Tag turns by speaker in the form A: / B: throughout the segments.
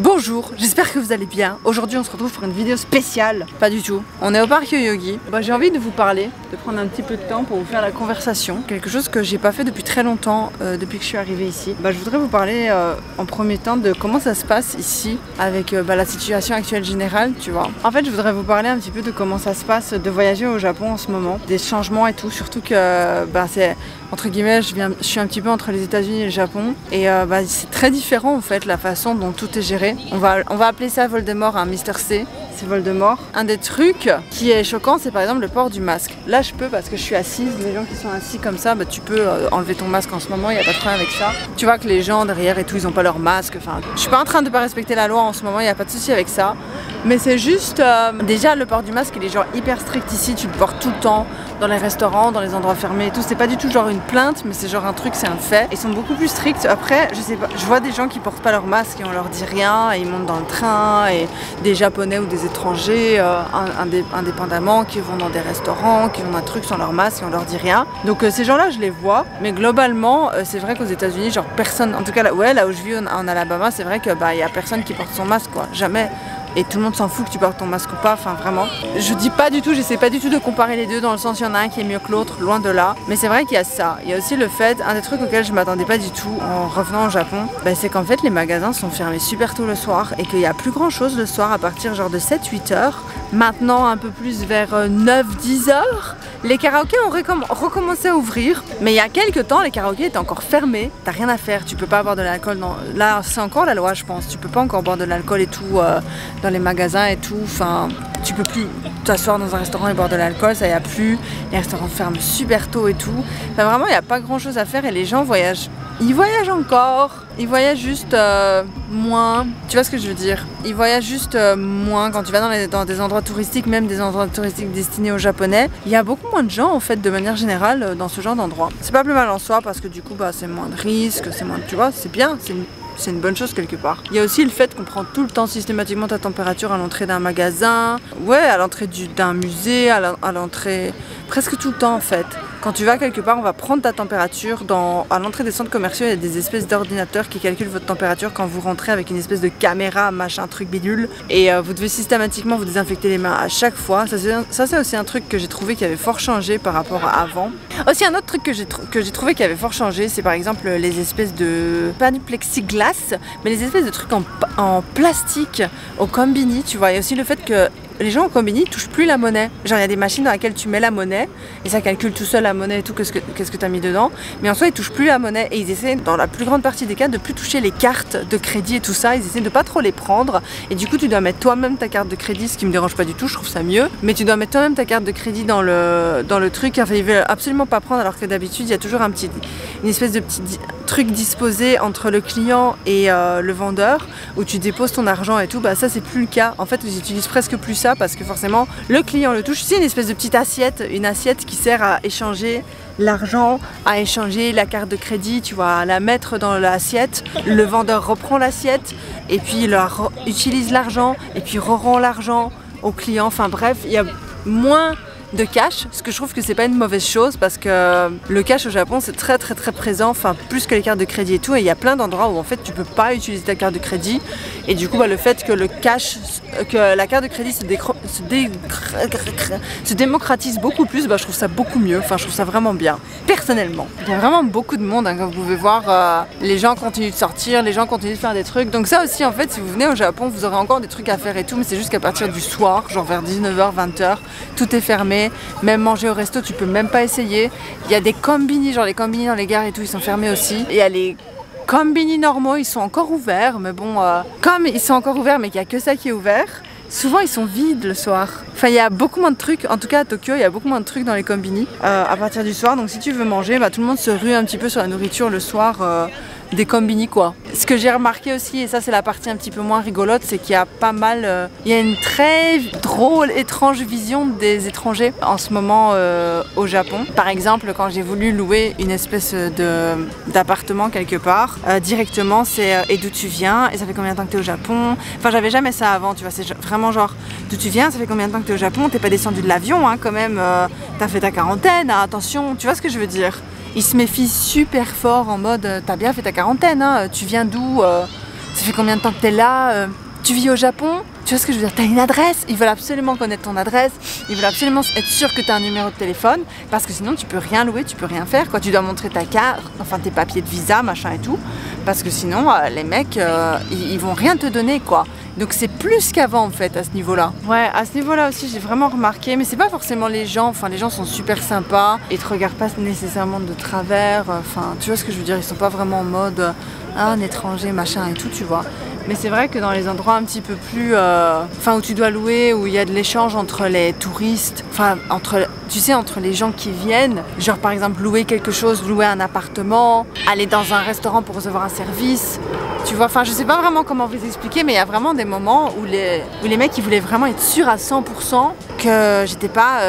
A: Bonjour, j'espère que vous allez bien. Aujourd'hui on se retrouve pour une vidéo spéciale. Pas du tout, on est au parc Yoyogi. J'ai envie de vous parler, de prendre un petit peu de temps pour vous faire la conversation. Quelque chose que j'ai pas fait depuis très longtemps, depuis que je suis arrivée ici. Je voudrais vous parler en premier temps de comment ça se passe ici avec la situation actuelle générale, tu vois. En fait je voudrais vous parler un petit peu de comment ça se passe de voyager au Japon en ce moment. Des changements et tout, surtout que c'est entre guillemets, je suis un petit peu entre les États-Unis et le Japon. Et c'est très différent en fait la façon dont tout est géré. On va appeler ça Voldemort, un Mister C, c'est Voldemort. Un des trucs qui est choquant, c'est par exemple le port du masque. Là je peux parce que je suis assise, les gens qui sont assis comme ça, tu peux enlever ton masque en ce moment, il n'y a pas de problème avec ça. Tu vois que les gens derrière et tout, ils n'ont pas leur masque. Enfin, je suis pas en train de pas respecter la loi en ce moment, il n'y a pas de souci avec ça. Mais c'est juste, déjà le port du masque il est genre hyper strict ici, tu le portes tout le temps, dans les restaurants, dans les endroits fermés et tout. C'est pas du tout genre une plainte, mais c'est genre un truc, c'est un fait. Ils sont beaucoup plus stricts. Après, je sais pas, je vois des gens qui portent pas leur masque et on leur dit rien, et ils montent dans le train, et des Japonais ou des étrangers, indépendamment, qui vont dans des restaurants, qui vont un truc sans leur masque et on leur dit rien. Donc ces gens-là, je les vois, mais globalement, c'est vrai qu'aux États-Unis, genre personne, en tout cas là où je vis en Alabama, c'est vrai que y a personne qui porte son masque, quoi, jamais. Et tout le monde s'en fout que tu portes ton masque ou pas, enfin vraiment. Je dis pas du tout, j'essaie pas du tout de comparer les deux dans le sens il y en a un qui est mieux que l'autre, loin de là. Mais c'est vrai qu'il y a ça. Il y a aussi le fait, un des trucs auxquels je m'attendais pas du tout en revenant au Japon, c'est qu'en fait les magasins sont fermés super tôt le soir et qu'il y a plus grand chose le soir à partir genre de 7-8 heures. Maintenant un peu plus vers 9-10 heures. Les karaokés ont recommencé à ouvrir, mais il y a quelques temps les karaokés étaient encore fermés, t'as rien à faire, tu peux pas boire de l'alcool, là c'est encore la loi je pense, tu peux pas encore boire de l'alcool et tout dans les magasins et tout, enfin tu peux plus t'asseoir dans un restaurant et boire de l'alcool, ça y a plus, les restaurants ferment super tôt et tout, enfin vraiment il n'y a pas grand chose à faire et les gens voyagent. Ils voyagent encore, ils voyagent juste moins, tu vois ce que je veux dire? Ils voyagent juste moins quand tu vas dans des endroits touristiques, même des endroits touristiques destinés aux Japonais. Il y a beaucoup moins de gens en fait de manière générale dans ce genre d'endroit. C'est pas plus mal en soi parce que du coup c'est moins de risques, c'est moins, tu vois, c'est bien, c'est une bonne chose quelque part. Il y a aussi le fait qu'on prend tout le temps systématiquement ta température à l'entrée d'un magasin, ouais, à l'entrée d'un musée, à l'entrée, presque tout le temps en fait. Quand tu vas quelque part, on va prendre ta température. À l'entrée des centres commerciaux, il y a des espèces d'ordinateurs qui calculent votre température quand vous rentrez avec une espèce de caméra, machin, truc bidule. Et vous devez systématiquement vous désinfecter les mains à chaque fois. Ça c'est aussi un truc que j'ai trouvé qui avait fort changé par rapport à avant. Aussi un autre truc que j'ai trouvé qui avait fort changé, c'est par exemple les espèces de, pas du plexiglas, mais les espèces de trucs en plastique au combini, tu vois. Il y a aussi le fait que les gens au combini touchent plus la monnaie. Genre il y a des machines dans lesquelles tu mets la monnaie et ça calcule tout seul la monnaie et tout, qu'est-ce que tu as mis dedans. Mais en soi ils touchent plus la monnaie et ils essaient dans la plus grande partie des cas de plus toucher les cartes de crédit et tout ça. Ils essaient de pas trop les prendre et du coup tu dois mettre toi-même ta carte de crédit, ce qui me dérange pas du tout, je trouve ça mieux. Mais tu dois mettre toi-même ta carte de crédit dans le truc. Enfin ils veulent absolument pas prendre alors que d'habitude il y a toujours une espèce de petit truc disposé entre le client et le vendeur où tu déposes ton argent et tout. Ça c'est plus le cas. En fait ils utilisent presque plus ça parce que forcément le client le touche. C'est une espèce de petite assiette, une assiette qui sert à échanger l'argent, à échanger la carte de crédit, tu vois, à la mettre dans l'assiette. Le vendeur reprend l'assiette et puis il utilise l'argent et puis rend l'argent au client. Enfin bref, il y a moins de cash, ce que je trouve que c'est pas une mauvaise chose parce que le cash au Japon c'est très présent, enfin plus que les cartes de crédit et tout, et il y a plein d'endroits où en fait tu peux pas utiliser ta carte de crédit et du coup le fait que la carte de crédit se démocratise beaucoup plus, je trouve ça beaucoup mieux, enfin je trouve ça vraiment bien, personnellement. Il y a vraiment beaucoup de monde, comme vous pouvez voir, les gens continuent de sortir, les gens continuent de faire des trucs, donc ça aussi en fait si vous venez au Japon vous aurez encore des trucs à faire et tout, mais c'est juste qu'à partir du soir, genre vers 19h, 20h, tout est fermé. Même manger au resto, tu peux même pas essayer. Il y a des combini, genre les combini dans les gares et tout, ils sont fermés aussi. Et il y a les combini normaux, ils sont encore ouverts, mais bon, comme ils sont encore ouverts, mais qu'il n'y a que ça qui est ouvert, souvent ils sont vides le soir. Enfin il y a beaucoup moins de trucs, en tout cas à Tokyo il y a beaucoup moins de trucs dans les combini à partir du soir. Donc si tu veux manger, tout le monde se rue un petit peu sur la nourriture le soir. Des combini quoi. Ce que j'ai remarqué aussi, et ça c'est la partie un petit peu moins rigolote, c'est qu'il y a pas mal, il y a une très drôle, étrange vision des étrangers en ce moment au Japon. Par exemple, quand j'ai voulu louer une espèce d'appartement quelque part, directement c'est et d'où tu viens, et ça fait combien de temps que tu es au Japon. Enfin j'avais jamais ça avant, tu vois, c'est vraiment genre d'où tu viens, ça fait combien de temps que tu es au Japon, t'es pas descendu de l'avion hein, quand même, t'as fait ta quarantaine, hein, attention, tu vois ce que je veux dire. Ils se méfient super fort en mode t'as bien fait ta quarantaine, hein, tu viens d'où ça fait combien de temps que t'es là, tu vis au Japon, tu vois ce que je veux dire, t'as une adresse, ils veulent absolument connaître ton adresse, ils veulent absolument être sûrs que t'as un numéro de téléphone, parce que sinon tu peux rien louer, tu peux rien faire, quoi. Tu dois montrer ta carte, enfin tes papiers de visa, machin et tout, parce que sinon les mecs, ils vont rien te donner, quoi. Donc c'est plus qu'avant en fait à ce niveau-là. Ouais, à ce niveau-là aussi j'ai vraiment remarqué, mais c'est pas forcément les gens, enfin les gens sont super sympas, ils te regardent pas nécessairement de travers, enfin tu vois ce que je veux dire, ils sont pas vraiment en mode ah, un étranger machin et tout, tu vois. Mais c'est vrai que dans les endroits un petit peu plus, enfin où tu dois louer, où il y a de l'échange entre les touristes, enfin entre, tu sais, entre les gens qui viennent, genre par exemple louer quelque chose, louer un appartement, aller dans un restaurant pour recevoir un service, tu vois, enfin je sais pas vraiment comment vous expliquer, mais il y a vraiment des moments où les mecs ils voulaient vraiment être sûrs à 100% que j'étais pas,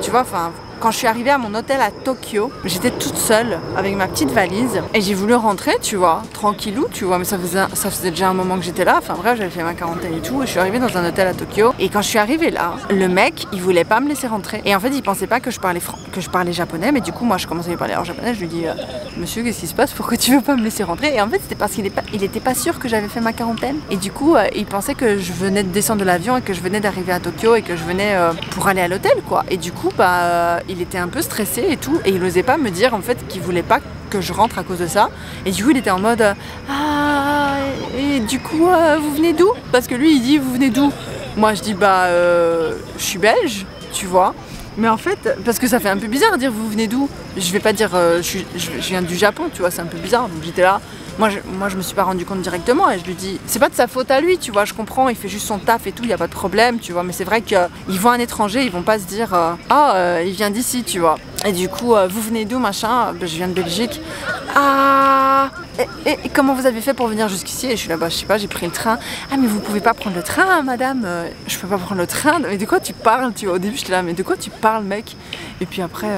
A: tu vois, enfin. Quand je suis arrivée à mon hôtel à Tokyo, j'étais toute seule avec ma petite valise et j'ai voulu rentrer, tu vois, tranquillou, tu vois, mais ça faisait déjà un moment que j'étais là, enfin bref, j'avais fait ma quarantaine et tout, et je suis arrivée dans un hôtel à Tokyo, et quand je suis arrivée là, le mec, il voulait pas me laisser rentrer, et en fait, il pensait pas que je parlais japonais, mais du coup, moi, je commençais à lui parler en japonais, je lui dis, monsieur, qu'est-ce qui se passe, pourquoi tu veux pas me laisser rentrer? Et en fait, c'était parce qu'il était pas sûr que j'avais fait ma quarantaine, et du coup, il pensait que je venais de descendre de l'avion, et que je venais d'arriver à Tokyo, et que je venais pour aller à l'hôtel, quoi, et du coup, il était un peu stressé et tout, et il osait pas me dire en fait qu'il voulait pas que je rentre à cause de ça, et du coup il était en mode ah, et du coup vous venez d'où? Parce que lui il dit vous venez d'où? Moi je dis je suis belge, tu vois, mais en fait parce que ça fait un peu bizarre de dire vous venez d'où, je vais pas dire je viens du Japon, tu vois, c'est un peu bizarre, donc j'étais là. Moi je me suis pas rendu compte directement et je lui dis c'est pas de sa faute à lui, tu vois, je comprends, il fait juste son taf et tout, il y a pas de problème, tu vois, mais c'est vrai qu'ils voient un étranger, ils vont pas se dire il vient d'ici, tu vois. Et du coup vous venez d'où machin? Je viens de Belgique. Ah, et comment vous avez fait pour venir jusqu'ici? Et je suis là, je sais pas, j'ai pris le train. Ah mais vous pouvez pas prendre le train madame? Je peux pas prendre le train. Mais de quoi tu parles, tu vois? Au début j'étais là, mais de quoi tu parles mec? Et puis après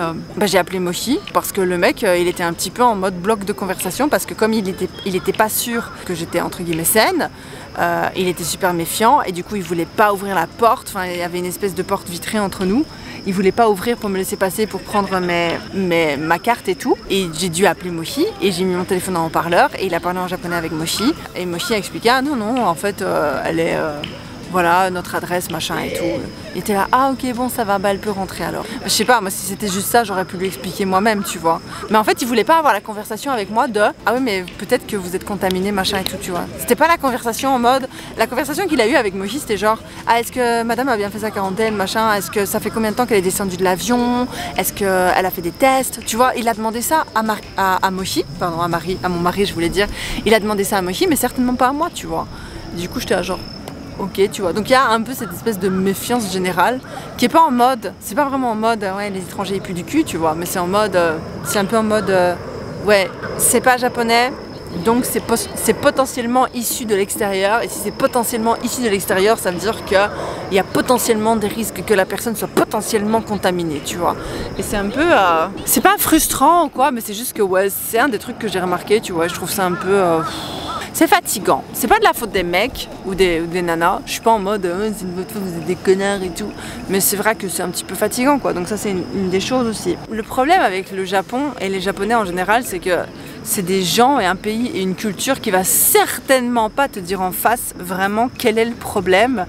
A: j'ai appelé Mochi parce que le mec il était un petit peu en mode bloc de conversation, parce que comme il était pas sûr que j'étais entre guillemets saine, il était super méfiant et du coup il voulait pas ouvrir la porte, enfin il y avait une espèce de porte vitrée entre nous. Il voulait pas ouvrir pour me laisser passer pour prendre ma carte et tout. Et j'ai dû appeler Mochi et j'ai mis mon téléphone en haut-parleur et il a parlé en japonais avec Mochi. Et Mochi a expliqué ah non en fait elle est voilà notre adresse machin et tout. Il était là ah ok bon ça va, elle peut rentrer alors. Je sais pas, moi si c'était juste ça j'aurais pu lui expliquer moi-même, tu vois. Mais en fait il voulait pas avoir la conversation avec moi de ah oui mais peut-être que vous êtes contaminé machin et tout, tu vois. C'était pas la conversation en mode, la conversation qu'il a eue avec Mochi c'était genre ah est-ce que madame a bien fait sa quarantaine machin, est-ce que ça fait combien de temps qu'elle est descendue de l'avion, est-ce qu'elle a fait des tests, tu vois. Il a demandé ça à Mochi, pardon à mon mari je voulais dire, il a demandé ça à Mochi mais certainement pas à moi, tu vois. Du coup j'étais là genre ok, tu vois, donc il y a un peu cette espèce de méfiance générale qui est pas en mode, c'est pas vraiment en mode ouais les étrangers ils puent du cul, tu vois, mais c'est en mode, c'est un peu en mode ouais c'est pas japonais donc c'est potentiellement issu de l'extérieur, et si c'est potentiellement issu de l'extérieur ça veut dire qu'il y a potentiellement des risques que la personne soit potentiellement contaminée, tu vois. Et c'est un peu, c'est pas frustrant ou quoi, mais c'est juste que ouais c'est un des trucs que j'ai remarqué, tu vois, je trouve ça un peu c'est fatigant. C'est pas de la faute des mecs ou des nanas. Je suis pas en mode c'est de votre faute, vous êtes des connards et tout. Mais c'est vrai que c'est un petit peu fatigant, quoi. Donc ça c'est une des choses aussi. Le problème avec le Japon et les Japonais en général, c'est que c'est des gens et un pays et une culture qui va certainement pas te dire en face vraiment quel est le problème.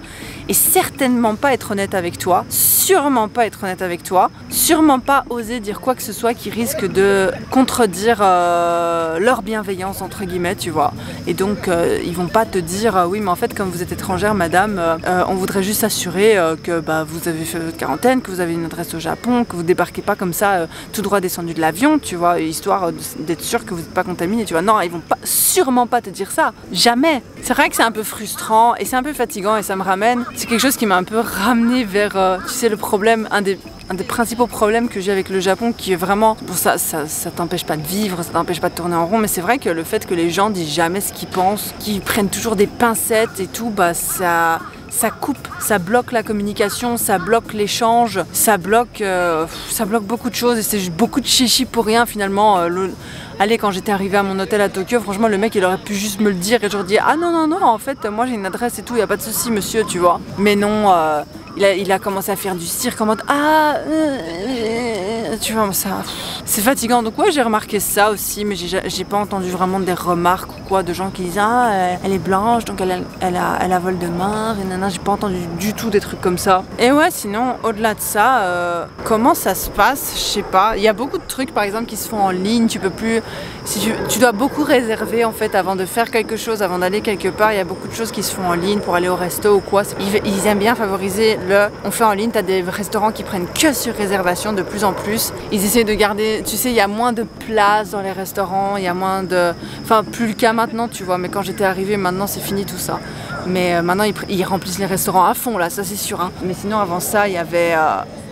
A: Et certainement pas être honnête avec toi, sûrement pas être honnête avec toi, sûrement pas oser dire quoi que ce soit qui risque de contredire leur bienveillance entre guillemets, tu vois. Et donc ils vont pas te dire oui mais en fait comme vous êtes étrangère madame, on voudrait juste s'assurer que vous avez fait votre quarantaine, que vous avez une adresse au Japon, que vous débarquez pas comme ça tout droit descendu de l'avion, tu vois, histoire d'être sûr que vous n'êtes pas contaminé, tu vois. Non, ils vont sûrement pas te dire ça, jamais. C'est vrai que c'est un peu frustrant et c'est un peu fatigant et ça me ramène. C'est quelque chose qui m'a un peu ramené vers, tu sais, le problème, un des principaux problèmes que j'ai avec le Japon, qui est vraiment, bon ça t'empêche pas de vivre, ça t'empêche pas de tourner en rond, mais c'est vrai que le fait que les gens disent jamais ce qu'ils pensent, qu'ils prennent toujours des pincettes et tout, ça coupe, ça bloque la communication, ça bloque l'échange, ça bloque beaucoup de choses, et c'est beaucoup de chichi pour rien finalement. Allez, quand j'étais arrivée à mon hôtel à Tokyo, franchement le mec il aurait pu juste me le dire et genre dire ah non en fait moi j'ai une adresse et tout, y a pas de souci monsieur, tu vois. Mais non, il a commencé à faire du cirque en mode tu vois, ça, c'est fatigant. Donc ouais, j'ai remarqué ça aussi, mais j'ai pas entendu vraiment des remarques ou quoi de gens qui disent ah elle est blanche donc elle a vol de main, et nana, j'ai pas entendu du tout des trucs comme ça. Et ouais, sinon au-delà de ça, comment ça se passe, je sais pas. Il y a beaucoup de trucs par exemple qui se font en ligne, tu peux plus, si tu dois beaucoup réserver en fait avant de faire quelque chose, avant d'aller quelque part. Il y a beaucoup de choses qui se font en ligne pour aller au resto ou quoi. Ils aiment bien favoriser on fait en ligne. T'as des restaurants qui prennent que sur réservation de plus en plus. Ils essaient de garder, tu sais, il y a moins de place dans les restaurants, il y a moins de, enfin plus le cas maintenant, tu vois. Mais quand j'étais arrivée, maintenant c'est fini tout ça. Mais maintenant ils remplissent les restaurants à fond là, ça c'est sûr. Hein. Mais sinon avant ça, il y avait,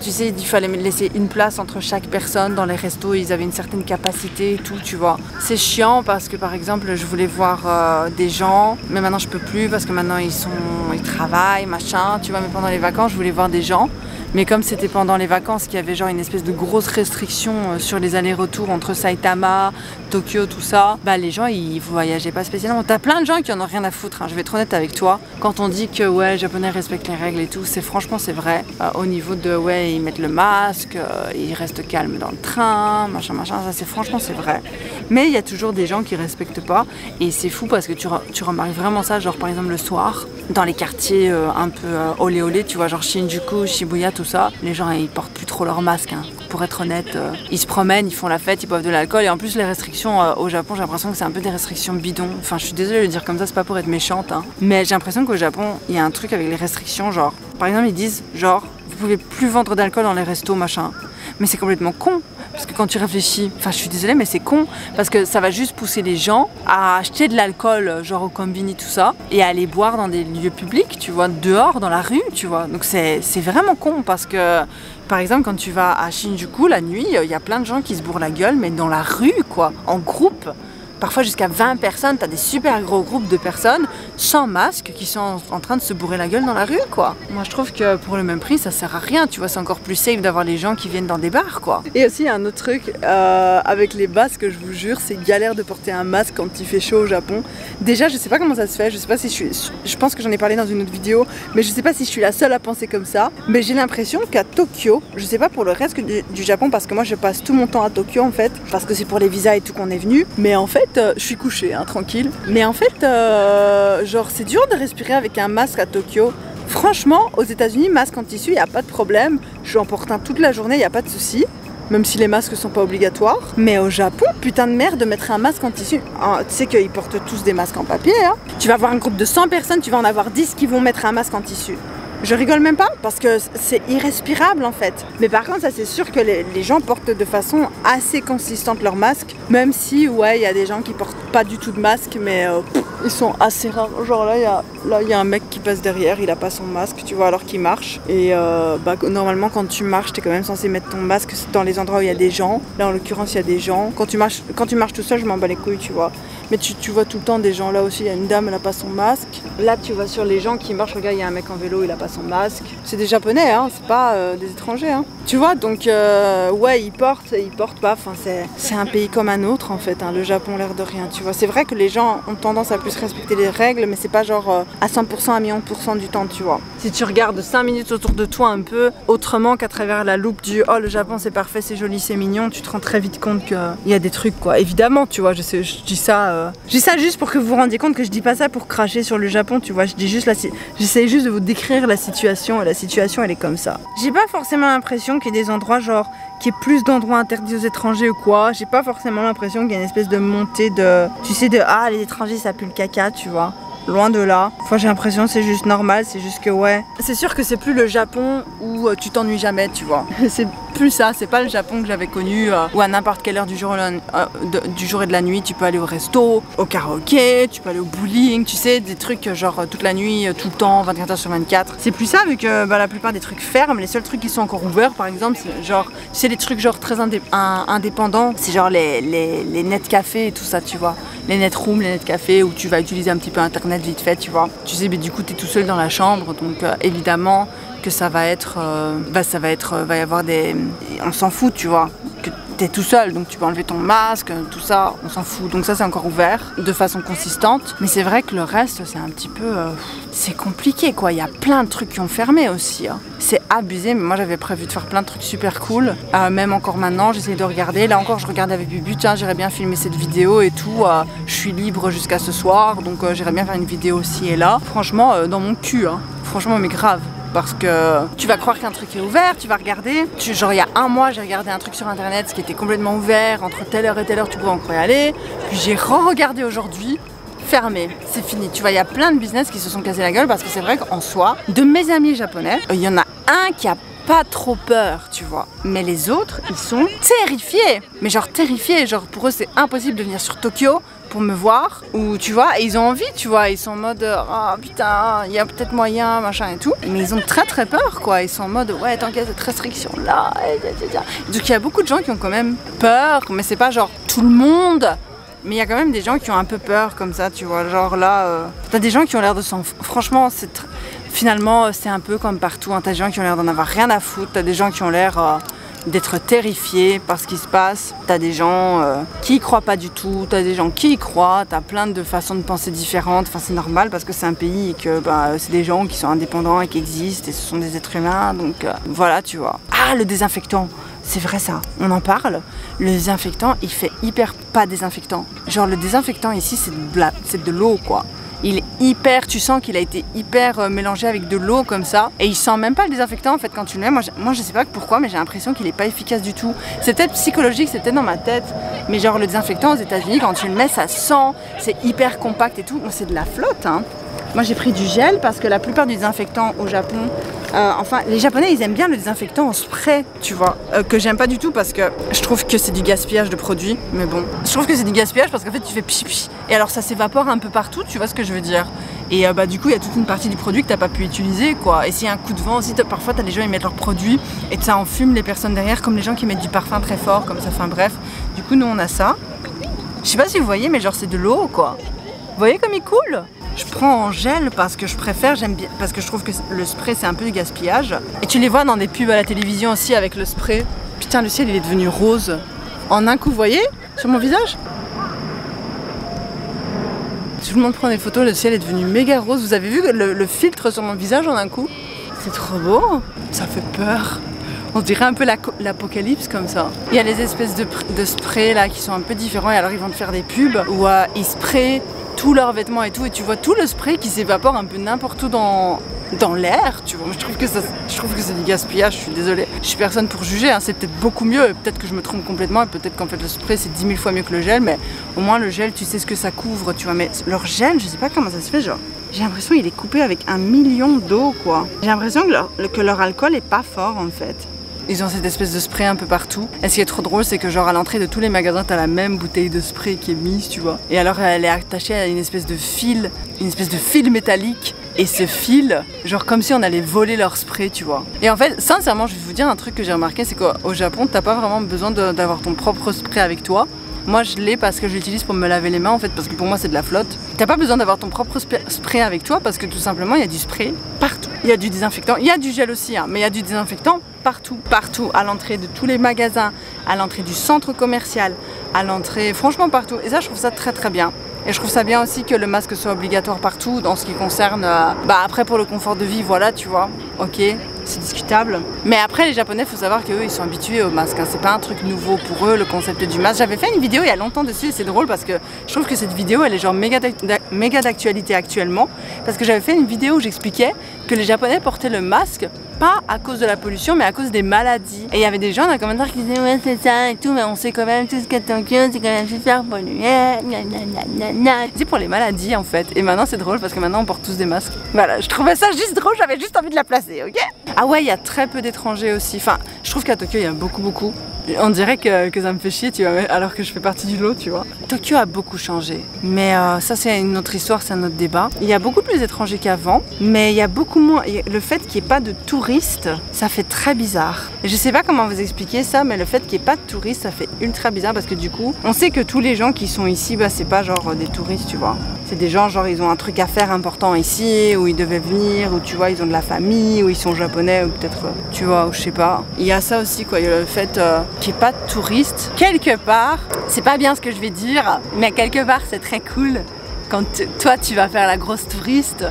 A: tu sais, il fallait laisser une place entre chaque personne dans les restos. Ils avaient une certaine capacité et tout, tu vois. C'est chiant parce que par exemple, je voulais voir des gens, mais maintenant je peux plus parce que maintenant ils travaillent, machin, tu vois. Mais pendant les vacances, je voulais voir des gens. Mais comme c'était pendant les vacances qu'il y avait genre une espèce de grosse restriction sur les allers-retours entre Saitama, Tokyo, tout ça, bah les gens ils voyageaient pas spécialement. T'as plein de gens qui en ont rien à foutre, hein. Je vais être honnête avec toi. Quand on dit que ouais, les Japonais respectent les règles et tout, franchement c'est vrai. Au niveau de ouais, ils mettent le masque, ils restent calmes dans le train, machin, ça franchement c'est vrai. Mais il y a toujours des gens qui respectent pas et c'est fou parce que tu remarques vraiment ça, genre par exemple le soir, dans les quartiers un peu olé olé, tu vois, genre Shinjuku, Shibuya, tout ça, les gens ils portent plus trop leur masque, hein. Pour être honnête, ils se promènent, ils font la fête, ils boivent de l'alcool et en plus les restrictions au Japon, j'ai l'impression que c'est un peu des restrictions bidons. Enfin, je suis désolée de le dire comme ça, c'est pas pour être méchante, hein. Mais j'ai l'impression qu'au Japon, il y a un truc avec les restrictions, genre, par exemple, ils disent, genre, vous pouvez plus vendre d'alcool dans les restos, machin. Mais c'est complètement con. Parce que quand tu réfléchis, enfin je suis désolée mais c'est con, parce que ça va juste pousser les gens à acheter de l'alcool, genre au combini tout ça, et à aller boire dans des lieux publics, tu vois, dehors, dans la rue, tu vois. Donc c'est vraiment con parce que, par exemple, quand tu vas à Shinjuku la nuit, il y a plein de gens qui se bourrent la gueule, mais dans la rue quoi, en groupe. Parfois jusqu'à 20 personnes, t'as des super gros groupes de personnes sans masque qui sont en train de se bourrer la gueule dans la rue quoi. Moi je trouve que pour le même prix ça sert à rien, tu vois, c'est encore plus safe d'avoir les gens qui viennent dans des bars quoi. Et aussi il y a un autre truc avec les masques, je vous jure, c'est galère de porter un masque quand il fait chaud au Japon. Déjà je sais pas comment ça se fait, je sais pas si je pense que j'en ai parlé dans une autre vidéo, mais je sais pas si je suis la seule à penser comme ça. Mais j'ai l'impression qu'à Tokyo, je sais pas pour le reste du Japon parce que moi je passe tout mon temps à Tokyo en fait, parce que c'est pour les visas et tout qu'on est venu, mais en fait je suis couchée, hein, tranquille. Mais en fait, genre, c'est dur de respirer avec un masque à Tokyo. Franchement, aux États-Unis, masque en tissu, il n'y a pas de problème. J'en porte un toute la journée, il n'y a pas de souci. Même si les masques sont pas obligatoires. Mais au Japon, putain de merde de mettre un masque en tissu. Ah, tu sais qu'ils portent tous des masques en papier. Hein. Tu vas avoir un groupe de 100 personnes, tu vas en avoir 10 qui vont mettre un masque en tissu. Je rigole même pas parce que c'est irrespirable en fait. Mais par contre ça c'est sûr que les gens portent de façon assez consistante leur masque. Même si ouais il y a des gens qui portent pas du tout de masque mais ils sont assez rares. Genre là il y a un mec qui passe derrière, il a pas son masque tu vois alors qu'il marche. Et normalement quand tu marches t'es quand même censé mettre ton masque dans les endroits où il y a des gens. Là en l'occurrence il y a des gens. Quand tu marches tout seul je m'en bats les couilles tu vois. Mais tu vois tout le temps des gens. Là aussi il y a une dame, elle a pas son masque. Là tu vois sur les gens qui marchent, regarde il y a un mec en vélo, il a pas son masque. C'est des Japonais, hein, c'est pas des étrangers. Hein. Tu vois, donc ouais, ils portent pas. Enfin, c'est un pays comme un autre en fait. Hein, le Japon, l'air de rien. Tu vois, c'est vrai que les gens ont tendance à plus respecter les règles, mais c'est pas genre à 100%, à 100% du temps, tu vois. Si tu regardes 5 minutes autour de toi un peu autrement qu'à travers la loupe du oh le Japon c'est parfait, c'est joli, c'est mignon, tu te rends très vite compte qu'il y a des trucs quoi. Évidemment, tu vois, je dis ça juste pour que vous vous rendiez compte que je dis pas ça pour cracher sur le Japon, tu vois. Je dis juste j'essaie juste de vous décrire la situation et la situation elle est comme ça. J'ai pas forcément l'impression qu'il y ait des endroits genre qu'il y ait plus d'endroits interdits aux étrangers ou quoi. J'ai pas forcément l'impression qu'il y a une espèce de montée de tu sais de ah les étrangers ça pue le caca tu vois. Loin de là. Enfin, j'ai l'impression que c'est juste normal, c'est juste que ouais. C'est sûr que c'est plus le Japon où tu t'ennuies jamais, tu vois. C'est plus ça, c'est pas le Japon que j'avais connu où à n'importe quelle heure du jour et de la nuit, tu peux aller au resto, au karaoké, tu peux aller au bowling, tu sais, des trucs genre toute la nuit, tout le temps, 24 h sur 24. C'est plus ça vu que la plupart des trucs ferment. Les seuls trucs qui sont encore ouverts, par exemple, c'est genre, tu sais, des trucs genre très indépendants. C'est genre les net cafés et tout ça, tu vois. Les net rooms, les net cafés où tu vas utiliser un petit peu internet vite fait, tu vois. Tu sais, mais du coup, t'es tout seul dans la chambre, donc évidemment que ça va être, va y avoir des, on s'en fout, tu vois. Que t'es tout seul, donc tu peux enlever ton masque, tout ça, on s'en fout. Donc ça c'est encore ouvert de façon consistante. Mais c'est vrai que le reste c'est un petit peu... c'est compliqué quoi, il y a plein de trucs qui ont fermé aussi. Hein. C'est abusé, mais moi j'avais prévu de faire plein de trucs super cool. Même encore maintenant, j'essaie de regarder. Là encore je regarde avec Bubu, tiens j'irais bien filmer cette vidéo et tout. Je suis libre jusqu'à ce soir, donc j'irais bien faire une vidéo aussi et là. Franchement, dans mon cul, hein. Franchement mais grave. Parce que tu vas croire qu'un truc est ouvert, tu vas regarder. Genre il y a un mois j'ai regardé un truc sur internet qui était complètement ouvert, entre telle heure et telle heure tu pouvais encore y aller. Puis j'ai re-regardé aujourd'hui, fermé, c'est fini. Tu vois, il y a plein de business qui se sont cassés la gueule parce que c'est vrai qu'en soi, de mes amis japonais, il y en a un qui a pas trop peur, tu vois. Mais les autres, ils sont terrifiés. Mais genre terrifiés, genre pour eux c'est impossible de venir sur Tokyo pour me voir, ou tu vois, et ils ont envie, tu vois, ils sont en mode oh putain, il y a peut-être moyen, machin et tout, mais ils ont très peur quoi, ils sont en mode ouais t'inquiète cette restriction là, donc il y a beaucoup de gens qui ont quand même peur, mais c'est pas genre tout le monde, mais il y a quand même des gens qui ont un peu peur comme ça, tu vois, genre là, t'as des gens qui ont l'air de s'en... Franchement, finalement c'est un peu comme partout, hein. T'as des gens qui ont l'air d'en avoir rien à foutre, t'as des gens qui ont l'air... d'être terrifié par ce qui se passe. T'as des gens qui y croient pas du tout, t'as des gens qui y croient, t'as plein de façons de penser différentes. Enfin c'est normal parce que c'est un pays et que c'est des gens qui sont indépendants et qui existent et ce sont des êtres humains, donc voilà tu vois. Ah le désinfectant, c'est vrai ça, on en parle. Le désinfectant il fait hyper pas désinfectant. Genre le désinfectant ici c'est de l'eau quoi. Il est hyper, tu sens qu'il a été hyper mélangé avec de l'eau comme ça. Et il sent même pas le désinfectant en fait quand tu le mets. Moi je sais pas pourquoi, mais j'ai l'impression qu'il est pas efficace du tout. C'est peut-être psychologique, c'est peut-être dans ma tête. Mais genre le désinfectant aux États-Unis quand tu le mets, ça sent, c'est hyper compact et tout. Bon, c'est de la flotte, hein. Moi j'ai pris du gel parce que la plupart du désinfectant au Japon, enfin les Japonais ils aiment bien le désinfectant en spray, tu vois, que j'aime pas du tout parce que je trouve que c'est du gaspillage de produits, mais bon, je trouve que c'est du gaspillage parce qu'en fait tu fais pipi et alors ça s'évapore un peu partout, tu vois ce que je veux dire. Et du coup il y a toute une partie du produit que t'as pas pu utiliser quoi. Et s'il y a un coup de vent aussi, parfois t'as des gens ils mettent leurs produits et ça enfume les personnes derrière, comme les gens qui mettent du parfum très fort comme ça, enfin bref. Du coup nous on a ça. Je sais pas si vous voyez mais genre c'est de l'eau quoi. Vous voyez comme il coule? Je prends en gel parce que je préfère, j'aime bien, parce que je trouve que le spray c'est un peu du gaspillage. Et tu les vois dans des pubs à la télévision aussi avec le spray. Putain le ciel il est devenu rose. En un coup, vous voyez, sur mon visage. Tout le monde prend des photos, le ciel est devenu méga rose. Vous avez vu le filtre sur mon visage en un coup? C'est trop beau, ça fait peur. On dirait un peu l'apocalypse comme ça. Il y a les espèces de sprays là qui sont un peu différents et alors ils vont te faire des pubs où ils sprayent tous leurs vêtements et tout et tu vois tout le spray qui s'évapore un peu n'importe où dans l'air, tu vois. Je trouve que c'est du gaspillage, je suis désolée. Je suis personne pour juger, hein. C'est peut-être beaucoup mieux, peut-être que je me trompe complètement et peut-être qu'en fait le spray c'est 10 000 fois mieux que le gel, mais au moins le gel tu sais ce que ça couvre, tu vois. Mais leur gel, je sais pas comment ça se fait, genre. J'ai l'impression qu'il est coupé avec 1 million d'eau quoi. J'ai l'impression que leur alcool est pas fort en fait. Ils ont cette espèce de spray un peu partout. Et ce qui est trop drôle, c'est que genre à l'entrée de tous les magasins, t'as la même bouteille de spray qui est mise, tu vois. Et alors elle est attachée à une espèce de fil métallique. Et ce fil, genre comme si on allait voler leur spray, tu vois. Et en fait, sincèrement, je vais vous dire un truc que j'ai remarqué, c'est qu'au Japon, t'as pas vraiment besoin d'avoir ton propre spray avec toi. Moi je l'ai parce que je l'utilise pour me laver les mains en fait, parce que pour moi c'est de la flotte. T'as pas besoin d'avoir ton propre spray avec toi parce que tout simplement il y a du spray partout. Il y a du désinfectant, il y a du gel aussi, hein, mais il y a du désinfectant partout, à l'entrée de tous les magasins, à l'entrée du centre commercial, à l'entrée, franchement partout. Et ça je trouve ça très bien. Et je trouve ça bien aussi que le masque soit obligatoire partout dans ce qui concerne... après pour le confort de vie, voilà, tu vois, ok, c'est discutable. Mais après les Japonais, faut savoir qu'eux ils sont habitués au masque, hein. C'est pas un truc nouveau pour eux le concept du masque. J'avais fait une vidéo il y a longtemps dessus et c'est drôle parce que je trouve que cette vidéo elle est genre méga d'actualité actuellement. Parce que j'avais fait une vidéo où j'expliquais que les Japonais portaient le masque pas à cause de la pollution mais à cause des maladies. Et il y avait des gens dans les commentaires qui disaient ouais c'est ça et tout, mais on sait quand même tout ce qu'à Tokyo c'est quand même super pollué. C'est pour les maladies en fait. Et maintenant c'est drôle parce que maintenant on porte tous des masques. Voilà, je trouvais ça juste drôle, j'avais juste envie de la placer, ok? Ah ouais, il y a très peu d'étrangers aussi. Enfin, je trouve qu'à Tokyo il y a beaucoup. On dirait que ça me fait chier, tu vois, alors que je fais partie du lot, tu vois. Tokyo a beaucoup changé, mais ça c'est une autre histoire, c'est un autre débat. Il y a beaucoup plus d'étrangers qu'avant, mais il y a beaucoup moins. Le fait qu'il n'y ait pas de touristes, ça fait très bizarre. Et je sais pas comment vous expliquer ça, mais le fait qu'il n'y ait pas de touristes, ça fait ultra bizarre parce que du coup, on sait que tous les gens qui sont ici, c'est pas genre des touristes, tu vois. C'est des gens genre ils ont un truc à faire important ici, où ils devaient venir, ou tu vois ils ont de la famille, ou ils sont japonais, ou peut-être tu vois, ou je sais pas. Il y a ça aussi quoi, il y a le fait qu'il n'y ait pas de touristes. Quelque part, c'est pas bien ce que je vais dire, mais quelque part c'est très cool. Quand toi tu vas faire la grosse touriste,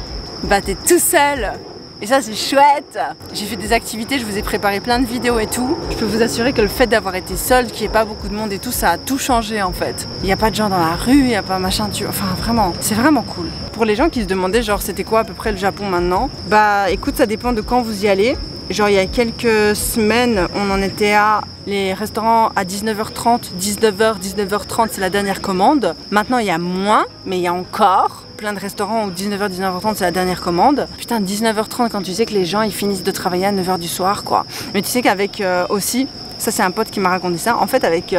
A: bah t'es tout seul. Et ça c'est chouette. J'ai fait des activités, je vous ai préparé plein de vidéos et tout. Je peux vous assurer que le fait d'avoir été seule, qu'il n'y ait pas beaucoup de monde et tout, ça a tout changé en fait. Il n'y a pas de gens dans la rue, il n'y a pas machin, enfin vraiment, c'est vraiment cool. Pour les gens qui se demandaient genre c'était quoi à peu près le Japon maintenant, bah écoute, ça dépend de quand vous y allez. Genre il y a quelques semaines, on en était à les restaurants à 19h30, 19h c'est la dernière commande. Maintenant il y a moins, mais il y a encore plein de restaurants où 19h30 c'est la dernière commande. Putain, 19h30 quand tu sais que les gens ils finissent de travailler à 9h du soir quoi. Mais tu sais qu'avec aussi, ça c'est un pote qui m'a raconté ça, en fait avec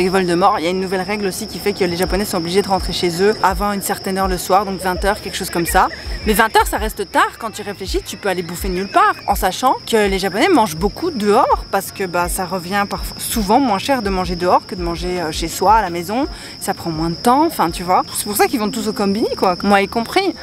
A: Voldemort, il y a une nouvelle règle aussi qui fait que les Japonais sont obligés de rentrer chez eux avant une certaine heure le soir, donc 20h, quelque chose comme ça. Mais 20h ça reste tard, quand tu réfléchis, tu peux aller bouffer nulle part, en sachant que les Japonais mangent beaucoup dehors, parce que bah, ça revient parfois, souvent moins cher de manger dehors que de manger chez soi, à la maison, ça prend moins de temps, enfin tu vois. C'est pour ça qu'ils vont tous au combini quoi, moi y compris.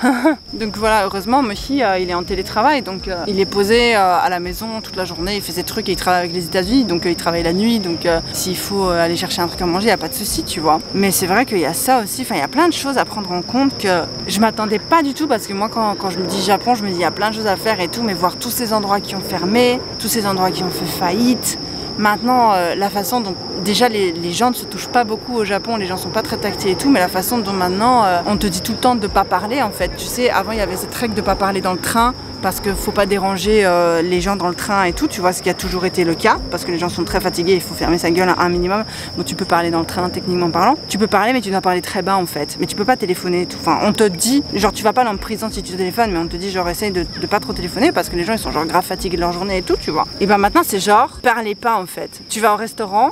A: Donc voilà, heureusement Mochi il est en télétravail, donc il est posé à la maison toute la journée, il fait ses trucs et il travaille avec les États-Unis, donc il travaille la nuit, donc s'il faut aller chercher un truc à manger, il n'y a pas de souci, tu vois. Mais c'est vrai qu'il y a ça aussi, enfin il y a plein de choses à prendre en compte que je m'attendais pas du tout, parce que moi quand je me dis Japon, je me dis il y a plein de choses à faire et tout, mais voir tous ces endroits qui ont fermé, tous ces endroits qui ont fait faillite. Maintenant, la façon dont déjà les gens ne se touchent pas beaucoup au Japon, les gens sont pas très tactils et tout, mais la façon dont maintenant on te dit tout le temps de pas parler en fait. Tu sais, avant il y avait cette règle de pas parler dans le train parce qu'il faut pas déranger les gens dans le train et tout, tu vois, ce qui a toujours été le cas, parce que les gens sont très fatigués, il faut fermer sa gueule un minimum. Bon, tu peux parler dans le train techniquement parlant, tu peux parler mais tu dois parler très bas en fait, mais tu peux pas téléphoner et tout. Enfin, on te dit, genre tu vas pas en prison si tu téléphones, mais on te dit genre essaye de pas trop téléphoner parce que les gens ils sont genre grave fatigués de leur journée et tout, tu vois. Et ben maintenant c'est genre, parlez pas en fait. Tu vas au restaurant,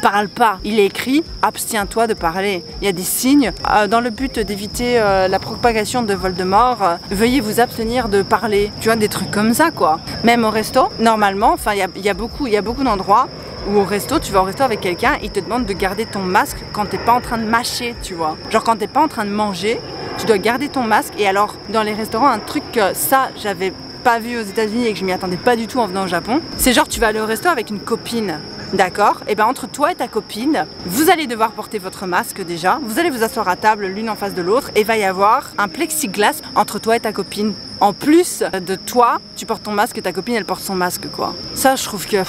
A: parle pas. Il est écrit abstiens-toi de parler. Il y a des signes. Dans le but d'éviter la propagation de Voldemort, veuillez vous abstenir de parler. Tu vois, des trucs comme ça quoi. Même au resto, normalement, enfin il y a beaucoup d'endroits où au resto, tu vas au resto avec quelqu'un, il te demande de garder ton masque quand t'es pas en train de mâcher, tu vois. Genre quand t'es pas en train de manger, tu dois garder ton masque. Et alors dans les restaurants, un truc que ça j'avais pas vu aux États-Unis et que je m'y attendais pas du tout en venant au Japon, c'est genre tu vas aller au resto avec une copine. D'accord, et ben entre toi et ta copine, vous allez devoir porter votre masque déjà, vous allez vous asseoir à table l'une en face de l'autre et va y avoir un plexiglas entre toi et ta copine. En plus de toi, tu portes ton masque et ta copine elle porte son masque quoi. Ça je trouve que...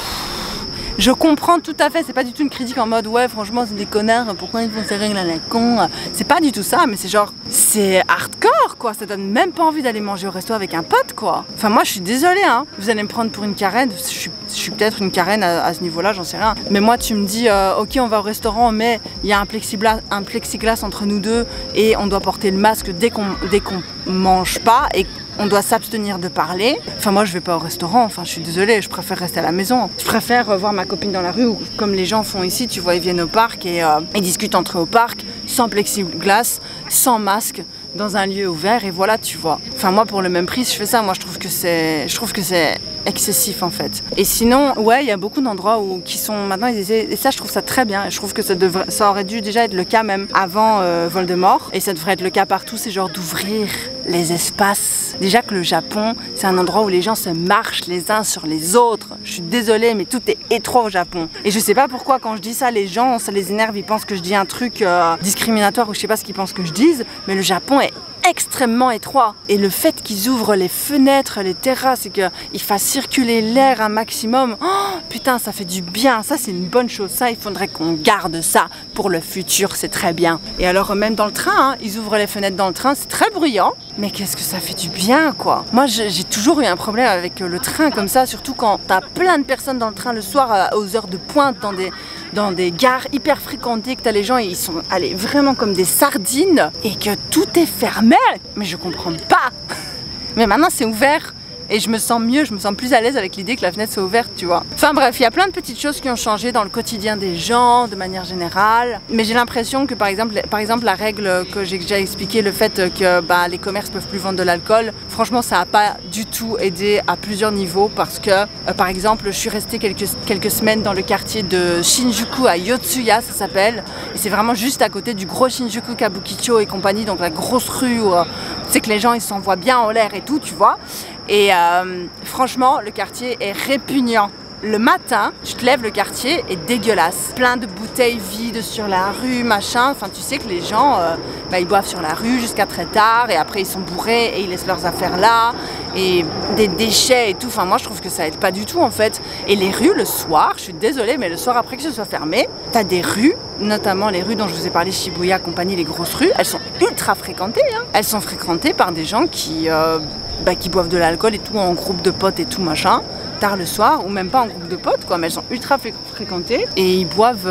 A: Je comprends tout à fait, c'est pas du tout une critique en mode ouais franchement c'est des connards, pourquoi ils font ces règles à la con. C'est pas du tout ça, mais c'est genre, c'est hardcore quoi, ça donne même pas envie d'aller manger au resto avec un pote quoi. Enfin moi je suis désolée hein, vous allez me prendre pour une carène, je suis peut-être une carène à ce niveau là, j'en sais rien. Mais moi tu me dis ok on va au restaurant mais il y a un plexiglas entre nous deux et on doit porter le masque dès qu'on mange pas et on doit s'abstenir de parler. Enfin moi je vais pas au restaurant, enfin je suis désolée, je préfère rester à la maison. Je préfère voir ma copine dans la rue ou comme les gens font ici, tu vois, ils viennent au parc et ils discutent entre eux au parc, sans plexiglas, sans masque, dans un lieu ouvert et voilà tu vois. Enfin moi pour le même prix je fais ça, moi je trouve que c'est excessif en fait. Et sinon ouais il y a beaucoup d'endroits qui sont maintenant ils essaient, et ça je trouve ça très bien, et je trouve que ça aurait dû déjà être le cas même avant Voldemort, et ça devrait être le cas partout, c'est genre d'ouvrir les espaces. Déjà que le Japon c'est un endroit où les gens se marchent les uns sur les autres. Je suis désolée mais tout est étroit au Japon. Et je sais pas pourquoi quand je dis ça les gens ça les énerve, ils pensent que je dis un truc discriminatoire ou je sais pas ce qu'ils pensent que je dise, mais le Japon est extrêmement étroit. Et le fait qu'ils ouvrent les fenêtres, les terrasses et qu'ils fassent circuler l'air un maximum, oh, putain ça fait du bien, ça c'est une bonne chose, ça il faudrait qu'on garde ça pour le futur, c'est très bien. Et alors même dans le train, hein, ils ouvrent les fenêtres dans le train, c'est très bruyant, mais qu'est-ce que ça fait du bien quoi. Moi j'ai toujours eu un problème avec le train comme ça, surtout quand t'as plein de personnes dans le train le soir aux heures de pointe dans des gares hyper fréquentées, que t'as les gens ils sont allés vraiment comme des sardines et que tout est fermé. Mais je comprends pas. Mais maintenant c'est ouvert et je me sens mieux, je me sens plus à l'aise avec l'idée que la fenêtre soit ouverte, tu vois. Enfin bref, il y a plein de petites choses qui ont changé dans le quotidien des gens, de manière générale. Mais j'ai l'impression que par exemple la règle que j'ai déjà expliqué, le fait que les commerces peuvent plus vendre de l'alcool, franchement ça n'a pas du tout aidé à plusieurs niveaux parce que par exemple je suis restée quelques semaines dans le quartier de Shinjuku à Yotsuya ça s'appelle, Et c'est vraiment juste à côté du gros Shinjuku Kabukicho et compagnie, donc la grosse rue où tu sais que les gens ils s'envoient bien en l'air et tout, tu vois. Et franchement, le quartier est répugnant. Le matin, tu te lèves, le quartier est dégueulasse. Plein de bouteilles vides sur la rue, machin. Enfin, tu sais que les gens, ils boivent sur la rue jusqu'à très tard et après ils sont bourrés et ils laissent leurs affaires là. Et des déchets et tout. Enfin, moi, je trouve que ça aide pas du tout, en fait. Et les rues, le soir, je suis désolée, mais le soir après que ce soit fermé, t'as des rues, notamment les rues dont je vous ai parlé, Shibuya, compagnie, les grosses rues, elles sont ultra fréquentées. Hein. Elles sont fréquentées par des gens qui boivent de l'alcool et tout en groupe de potes et tout, machin. Tard le soir, ou même pas en groupe de potes quoi, mais elles sont ultra fréquentées et ils boivent,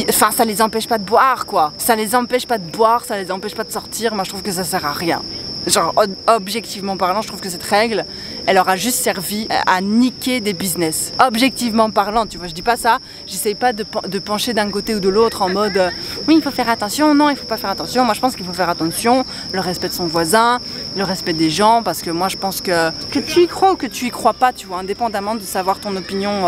A: enfin ça les empêche pas de boire quoi, ça les empêche pas de boire, ça les empêche pas de sortir. Moi je trouve que ça sert à rien. Genre objectivement parlant, je trouve que cette règle, elle aura juste servi à niquer des business. Objectivement parlant, tu vois, je dis pas ça, j'essaye pas de pencher d'un côté ou de l'autre en mode oui il faut faire attention, non il faut pas faire attention. Moi je pense qu'il faut faire attention, le respect de son voisin, le respect des gens, parce que moi je pense que tu y crois ou que tu y crois pas, tu vois, indépendamment de savoir ton opinion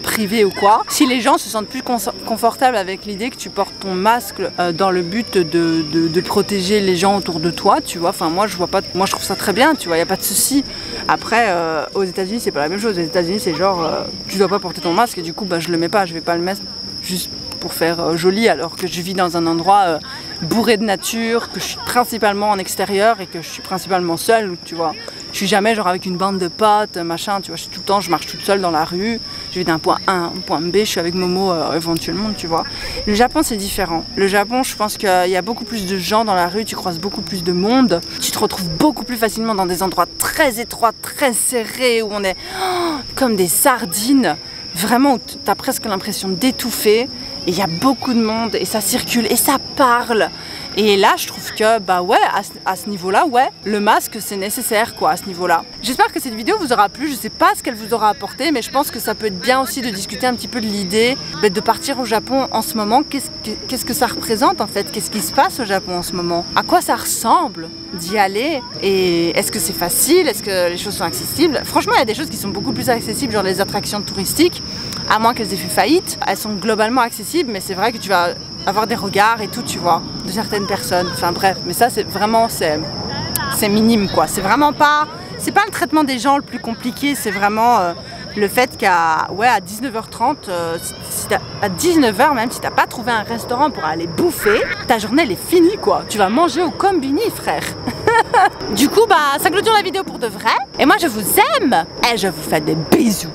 A: privé ou quoi. Si les gens se sentent plus confortables avec l'idée que tu portes ton masque dans le but de protéger les gens autour de toi, tu vois, enfin moi je vois pas, moi je trouve ça très bien, tu vois, y a pas de souci. Après aux États-Unis c'est pas la même chose. Aux États-Unis c'est genre tu dois pas porter ton masque et du coup bah je le mets pas, je vais pas le mettre juste pour faire joli, alors que je vis dans un endroit bourré de nature, que je suis principalement en extérieur et que je suis principalement seule, tu vois. Je suis jamais genre avec une bande de potes, machin, tu vois, tout le temps je marche toute seule dans la rue, je vais d'un point A au point B, je suis avec Momo éventuellement, tu vois. Le Japon c'est différent. Le Japon, je pense qu'il y a beaucoup plus de gens dans la rue, tu croises beaucoup plus de monde, tu te retrouves beaucoup plus facilement dans des endroits très étroits, très serrés, où on est comme des sardines, vraiment où tu as presque l'impression d'étouffer. Et il y a beaucoup de monde et ça circule et ça parle. Et là, je trouve que, bah ouais, à ce niveau-là, ouais, le masque, c'est nécessaire, quoi, à ce niveau-là. J'espère que cette vidéo vous aura plu. Je sais pas ce qu'elle vous aura apporté, mais je pense que ça peut être bien aussi de discuter un petit peu de l'idée de partir au Japon en ce moment. Qu'est-ce que ça représente, en fait? Qu'est-ce qui se passe au Japon en ce moment? À quoi ça ressemble d'y aller? Et est-ce que c'est facile? Est-ce que les choses sont accessibles? Franchement, il y a des choses qui sont beaucoup plus accessibles, genre les attractions touristiques, à moins qu'elles aient fait faillite. Elles sont globalement accessibles, mais c'est vrai que tu vas avoir des regards et tout, tu vois, de certaines personnes. Enfin bref, mais ça c'est vraiment, c'est minime quoi. C'est vraiment pas, c'est pas le traitement des gens le plus compliqué, c'est vraiment le fait qu'à 19h30, à 19h même, si t'as pas trouvé un restaurant pour aller bouffer, ta journée elle est finie quoi. Tu vas manger au combini frère. Du coup bah ça clôture la vidéo pour de vrai. Et moi je vous aime et je vous fais des bisous.